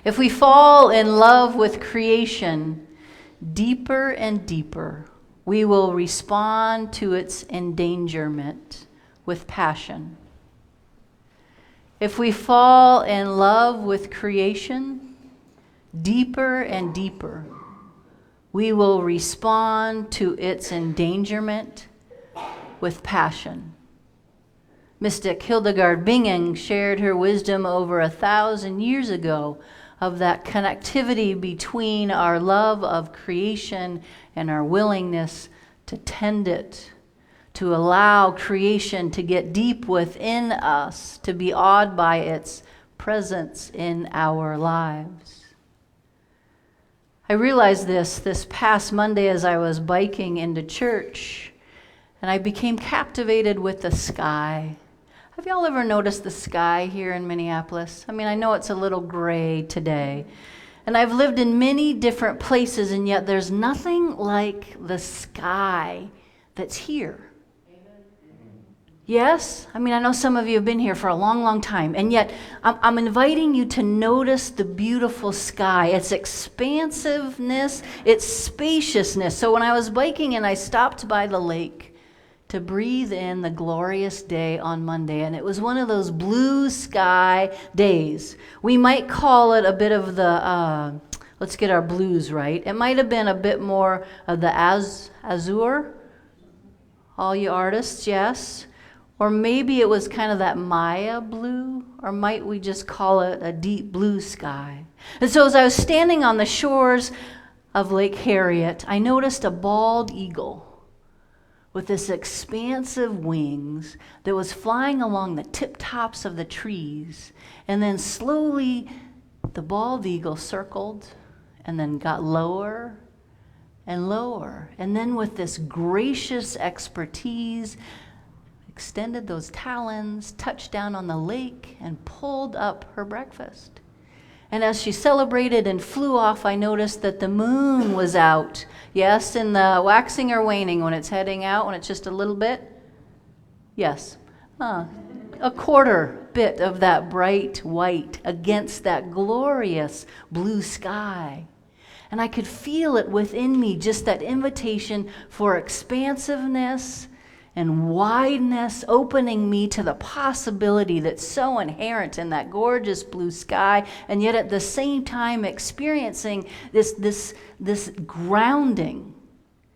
If we fall in love with creation deeper and deeper, we will respond to its endangerment with passion. If we fall in love with creation deeper and deeper, we will respond to its endangerment with passion. Mystic Hildegard Bingen shared her wisdom over 1,000 years ago of that connectivity between our love of creation and our willingness to tend it, to allow creation to get deep within us, to be awed by its presence in our lives. I realized this past Monday as I was biking into church, and I became captivated with the sky. Have y'all ever noticed the sky here in Minneapolis? I mean, I know it's a little gray today, and I've lived in many different places, and yet there's nothing like the sky that's here. Yes? I mean, I know some of you have been here for a long, long time, and yet I'm inviting you to notice the beautiful sky, its expansiveness, its spaciousness. So when I was biking and I stopped by the lake to breathe in the glorious day on Monday, and it was one of those blue sky days. We might call it a bit of the, let's get our blues right. It might have been a bit more of the azure, all you artists, yes? Or maybe it was kind of that Maya blue, or might we just call it a deep blue sky? And so as I was standing on the shores of Lake Harriet, I noticed a bald eagle with this expansive wings that was flying along the tip tops of the trees. And then slowly the bald eagle circled and then got lower and lower. And then with this gracious expertise, extended those talons, touched down on the lake, and pulled up her breakfast. And as she celebrated and flew off, I noticed that the moon was out. Yes, in the waxing or waning, when it's heading out, when it's just a little bit. Yes, a quarter bit of that bright white against that glorious blue sky. And I could feel it within me, just that invitation for expansiveness and wideness, opening me to the possibility that's so inherent in that gorgeous blue sky, and yet at the same time experiencing this grounding.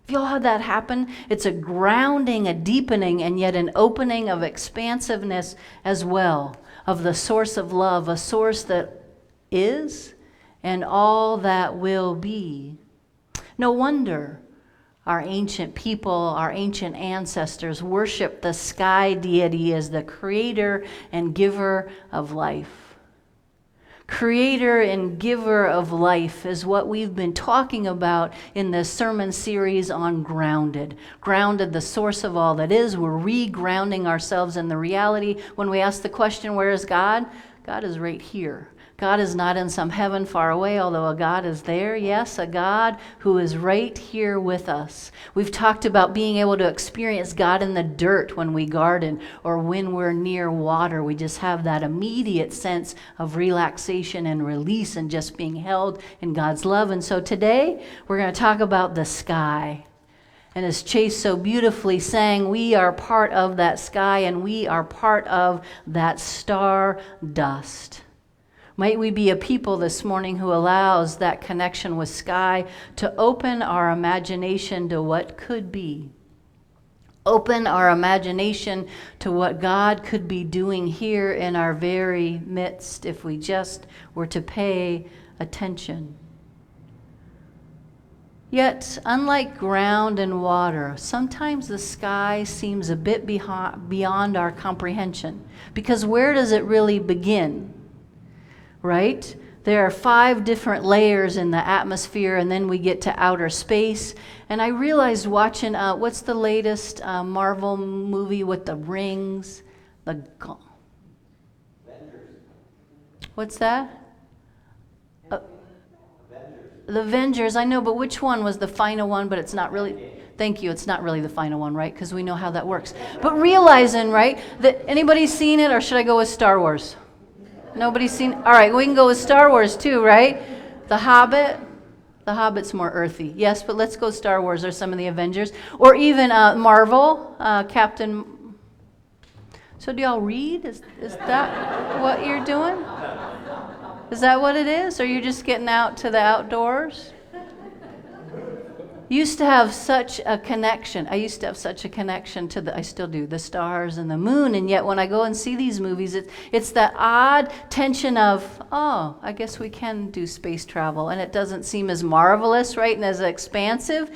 Have y'all had that happen? It's a grounding, a deepening, and yet an opening of expansiveness as well, of the source of love, a source that is and all that will be. No wonder our ancient people, our ancient ancestors worshiped the sky deity as the creator and giver of life. Creator and giver of life is what we've been talking about in this sermon series on Grounded. Grounded, the source of all that is. We're re-grounding ourselves in the reality. When we ask the question, where is God? God is right here. God is not in some heaven far away, although a God is there. Yes, a God who is right here with us. We've talked about being able to experience God in the dirt when we garden or when we're near water. We just have that immediate sense of relaxation and release and just being held in God's love. And so today we're going to talk about the sky. And as Chase so beautifully sang, we are part of that sky and we are part of that stardust. Might we be a people this morning who allows that connection with sky to open our imagination to what could be. Open our imagination to what God could be doing here in our very midst if we just were to pay attention. Yet, unlike ground and water, sometimes the sky seems a bit beyond our comprehension. Because where does it really begin? Right? There are 5 different layers in the atmosphere, and then we get to outer space. And I realized watching, what's the latest Marvel movie with the rings? Avengers. What's that? The Avengers, I know, but which one was the final one? But it's not really, thank you, it's not really the final one, right? Because we know how that works. But realizing, right, that anybody seen it, or should I go with Star Wars? Nobody's seen? All right, we can go with Star Wars too, right? The Hobbit. The Hobbit's more earthy. Yes, but let's go Star Wars or some of the Avengers. Or even Marvel, Captain. So do y'all read? Is that what you're doing? Is that what it is? Or are you just getting out to the outdoors? Used to have such a connection. I used to have such a connection to I still do, the stars and the moon. And yet when I go and see these movies, it's that odd tension of, oh, I guess we can do space travel. And it doesn't seem as marvelous, right, and as expansive.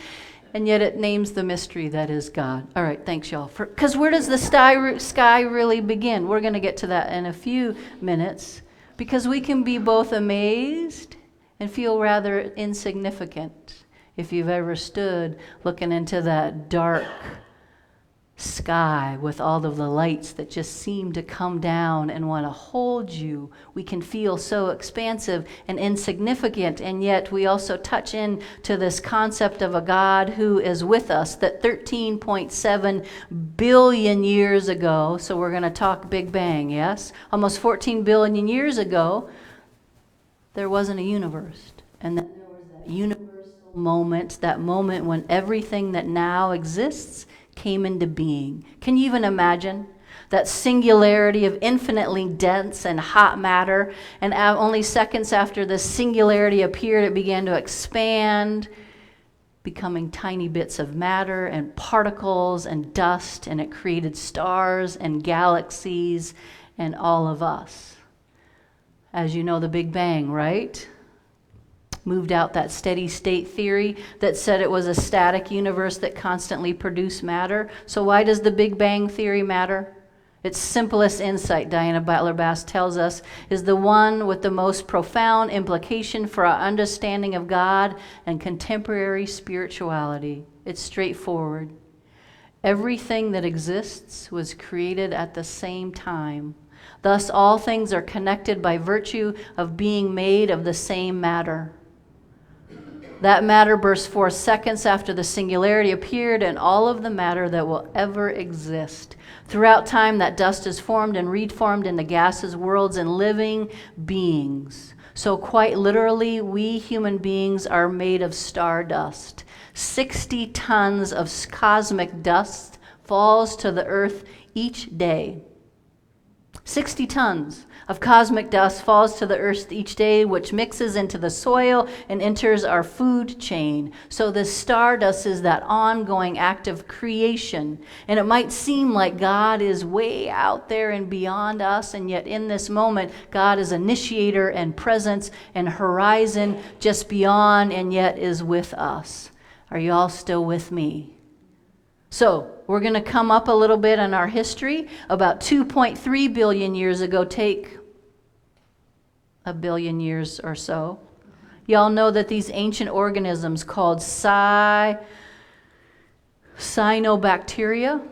And yet it names the mystery that is God. All right, thanks, y'all. Because where does the sky really begin? We're going to get to that in a few minutes. Because we can be both amazed and feel rather insignificant. If you've ever stood looking into that dark sky with all of the lights that just seem to come down and want to hold you, we can feel so expansive and insignificant, and yet we also touch into this concept of a God who is with us, that 13.7 billion years ago, so we're going to talk Big Bang, yes? Almost 14 billion years ago, there wasn't a universe, and then there was that universe moment, that moment when everything that now exists came into being. Can you even imagine that singularity of infinitely dense and hot matter? And only seconds after the singularity appeared, it began to expand, becoming tiny bits of matter and particles and dust, and it created stars and galaxies and all of us. As you know, the Big Bang, right? Moved out that steady state theory that said it was a static universe that constantly produced matter. So why does the Big Bang theory matter? Its simplest insight, Diana Butler Bass tells us, is the one with the most profound implication for our understanding of God and contemporary spirituality. It's straightforward. Everything that exists was created at the same time. Thus, all things are connected by virtue of being made of the same matter. That matter burst forth seconds after the singularity appeared, and all of the matter that will ever exist. Throughout time, that dust is formed and reformed into gases, worlds, and living beings. So quite literally, we human beings are made of stardust. 60 tons of cosmic dust falls to the earth each day. 60 tons of cosmic dust falls to the earth each day, which mixes into the soil and enters our food chain. So this stardust is that ongoing act of creation. And it might seem like God is way out there and beyond us, and yet in this moment, God is initiator and presence and horizon just beyond, and yet is with us. Are you all still with me? So, we're going to come up a little bit in our history. About 2.3 billion years ago, take a billion years or so. Y'all know that these ancient organisms called cyanobacteria,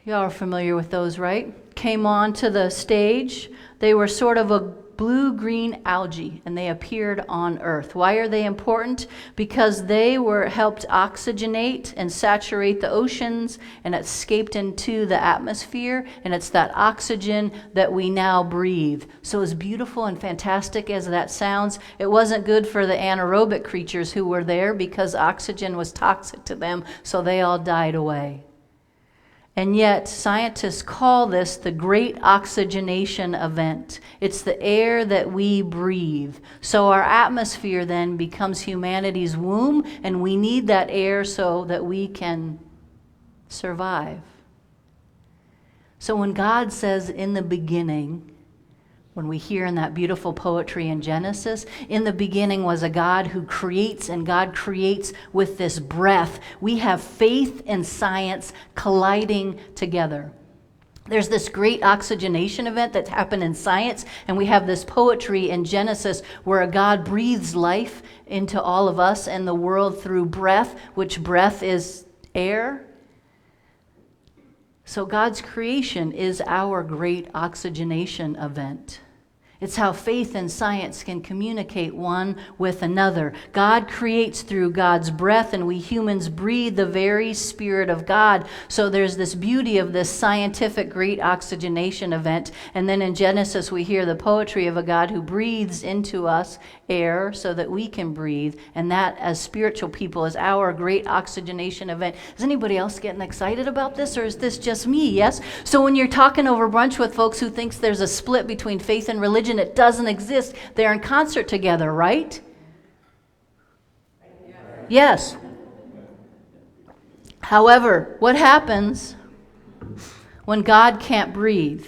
y'all are familiar with those, right? Came onto the stage. They were sort of a blue-green algae, and they appeared on Earth. Why are they important? Because they helped oxygenate and saturate the oceans and escaped into the atmosphere, and it's that oxygen that we now breathe. So as beautiful and fantastic as that sounds, it wasn't good for the anaerobic creatures who were there because oxygen was toxic to them, so they all died away. And yet, scientists call this the Great Oxygenation Event. It's the air that we breathe. So our atmosphere then becomes humanity's womb, and we need that air so that we can survive. So when God says, in the beginning, when we hear in that beautiful poetry in Genesis, in the beginning was a God who creates, and God creates with this breath. We have faith and science colliding together. There's this great oxygenation event that happened in science, and we have this poetry in Genesis where a God breathes life into all of us and the world through breath, which breath is air. So God's creation is our great oxygenation event. It's how faith and science can communicate one with another. God creates through God's breath, and we humans breathe the very Spirit of God. So there's this beauty of this scientific great oxygenation event. And then in Genesis, we hear the poetry of a God who breathes into us air so that we can breathe. And that, as spiritual people, is our great oxygenation event. Is anybody else getting excited about this, or is this just me? Yes? So when you're talking over brunch with folks who thinks there's a split between faith and religion, it doesn't exist. They're in concert together, right? Yes. However, what happens when God can't breathe?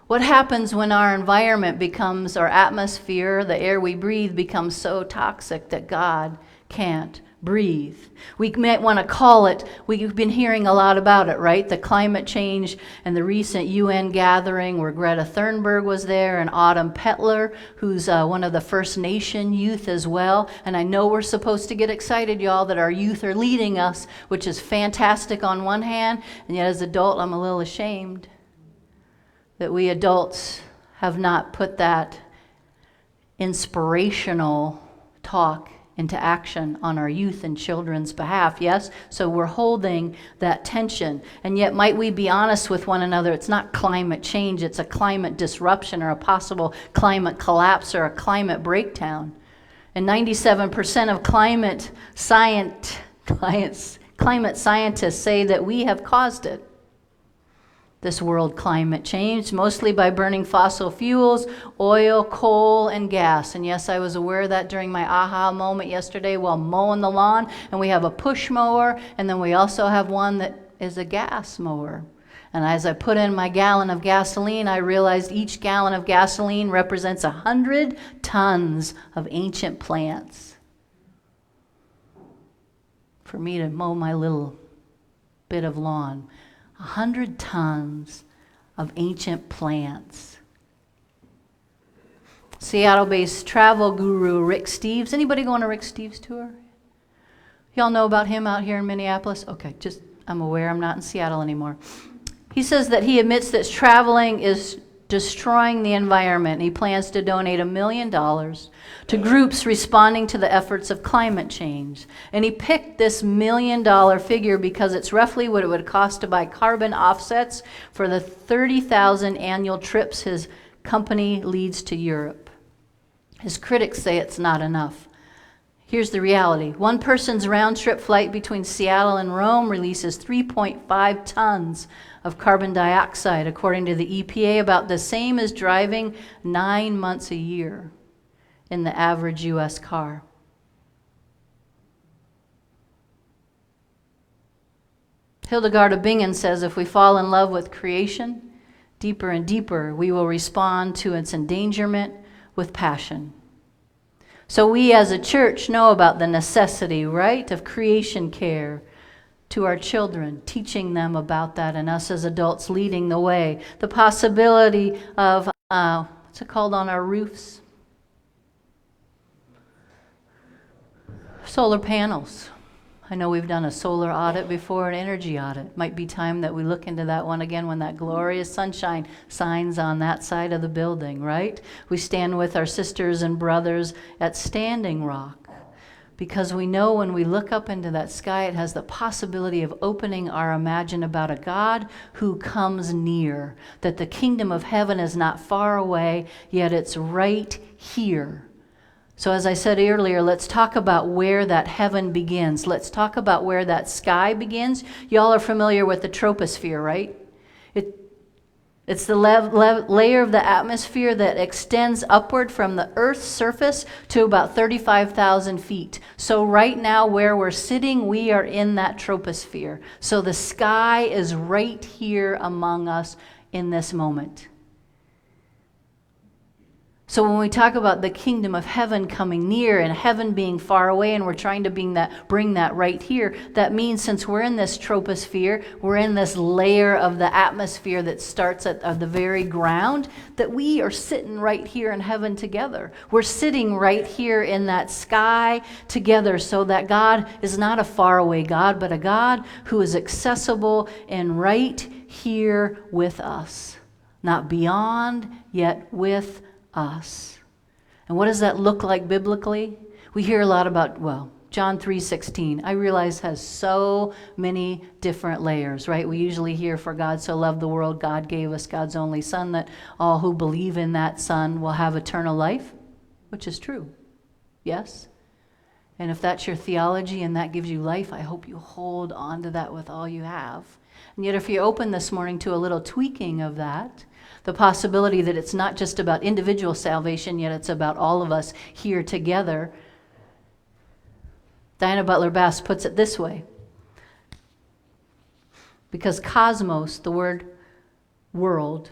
What happens when our environment becomes, our atmosphere, the air we breathe, becomes so toxic that God can't breathe? We might want to call it, we've been hearing a lot about it, right? The climate change and the recent UN gathering where Greta Thunberg was there, and Autumn Petler, who's one of the First Nation youth as well. And I know we're supposed to get excited, y'all, that our youth are leading us, which is fantastic on one hand, and yet as an adult, I'm a little ashamed that we adults have not put that inspirational talk into action on our youth and children's behalf, yes? So we're holding that tension. And yet, might we be honest with one another, it's not climate change, it's a climate disruption or a possible climate collapse or a climate breakdown. And 97% of climate scientists say that we have caused it. This world climate change, mostly by burning fossil fuels, oil, coal, and gas. And yes, I was aware of that during my aha moment yesterday while mowing the lawn. And we have a push mower, and then we also have one that is a gas mower. And as I put in my gallon of gasoline, I realized each gallon of gasoline represents 100 tons of ancient plants for me to mow my little bit of lawn. 100 tons of ancient plants. Seattle-based travel guru Rick Steves. Anybody going to Rick Steves' tour? Y'all know about him out here in Minneapolis? Okay, I'm aware I'm not in Seattle anymore. He says that he admits that traveling is destroying the environment. He plans to donate $1 million to groups responding to the efforts of climate change. And he picked this $1 million figure because it's roughly what it would cost to buy carbon offsets for the 30,000 annual trips his company leads to Europe. His critics say it's not enough. Here's the reality. One person's round-trip flight between Seattle and Rome releases 3.5 tons of carbon dioxide, according to the EPA, about the same as driving 9 months a year in the average U.S. car. Hildegard of Bingen says, if we fall in love with creation, deeper and deeper, we will respond to its endangerment with passion. So we as a church know about the necessity, right, of creation care to our children, teaching them about that, and us as adults leading the way. The possibility of, what's it called on our roofs? Solar panels. I know we've done a solar audit before, an energy audit. Might be time that we look into that one again when that glorious sunshine shines on that side of the building, right? We stand with our sisters and brothers at Standing Rock because we know when we look up into that sky, it has the possibility of opening our imagine about a God who comes near, that the kingdom of heaven is not far away, yet it's right here. So as I said earlier, let's talk about where that heaven begins. Let's talk about where that sky begins. Y'all are familiar with the troposphere, right? It's the layer of the atmosphere that extends upward from the Earth's surface to about 35,000 feet. So right now where we're sitting, we are in that troposphere. So the sky is right here among us in this moment. So when we talk about the kingdom of heaven coming near and heaven being far away, and we're trying to bring that right here, that means since we're in this troposphere, we're in this layer of the atmosphere that starts at the very ground, that we are sitting right here in heaven together. We're sitting right here in that sky together, so that God is not a faraway God, but a God who is accessible and right here with us. not beyond, yet with us. And what does that look like biblically? We hear a lot about, John 3:16, I realize has so many different layers, right? We usually hear, for God so loved the world, God gave us God's only Son, that all who believe in that Son will have eternal life, which is true. Yes? And if that's your theology and that gives you life, I hope you hold on to that with all you have. And yet if you open this morning to a little tweaking of that, the possibility that it's not just about individual salvation, yet it's about all of us here together, Diana Butler Bass puts it this way. Because cosmos, the word world,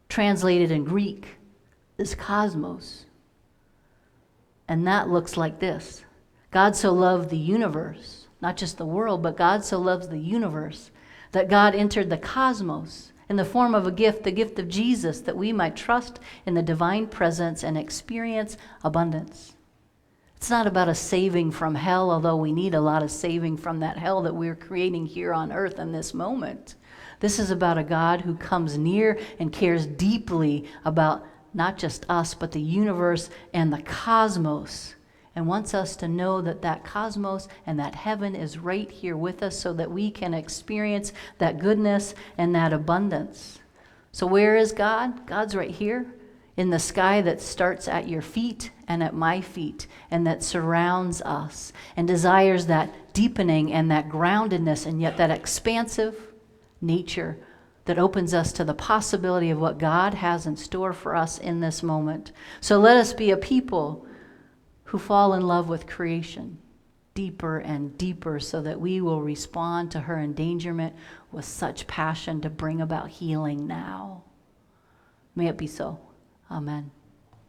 translated in Greek, is cosmos. And that looks like this. God so loved the universe, not just the world, but God so loves the universe, that God entered the cosmos in the form of a gift, the gift of Jesus, that we might trust in the divine presence and experience abundance. It's not about a saving from hell, although we need a lot of saving from that hell that we're creating here on earth in this moment. This is about a God who comes near and cares deeply about not just us, but the universe and the cosmos, and wants us to know that that cosmos and that heaven is right here with us so that we can experience that goodness and that abundance. So where is God? God's right here in the sky that starts at your feet and at my feet and that surrounds us and desires that deepening and that groundedness and yet that expansive nature that opens us to the possibility of what God has in store for us in this moment. So let us be a people who fall in love with creation deeper and deeper so that we will respond to her endangerment with such passion to bring about healing now. May it be so. Amen.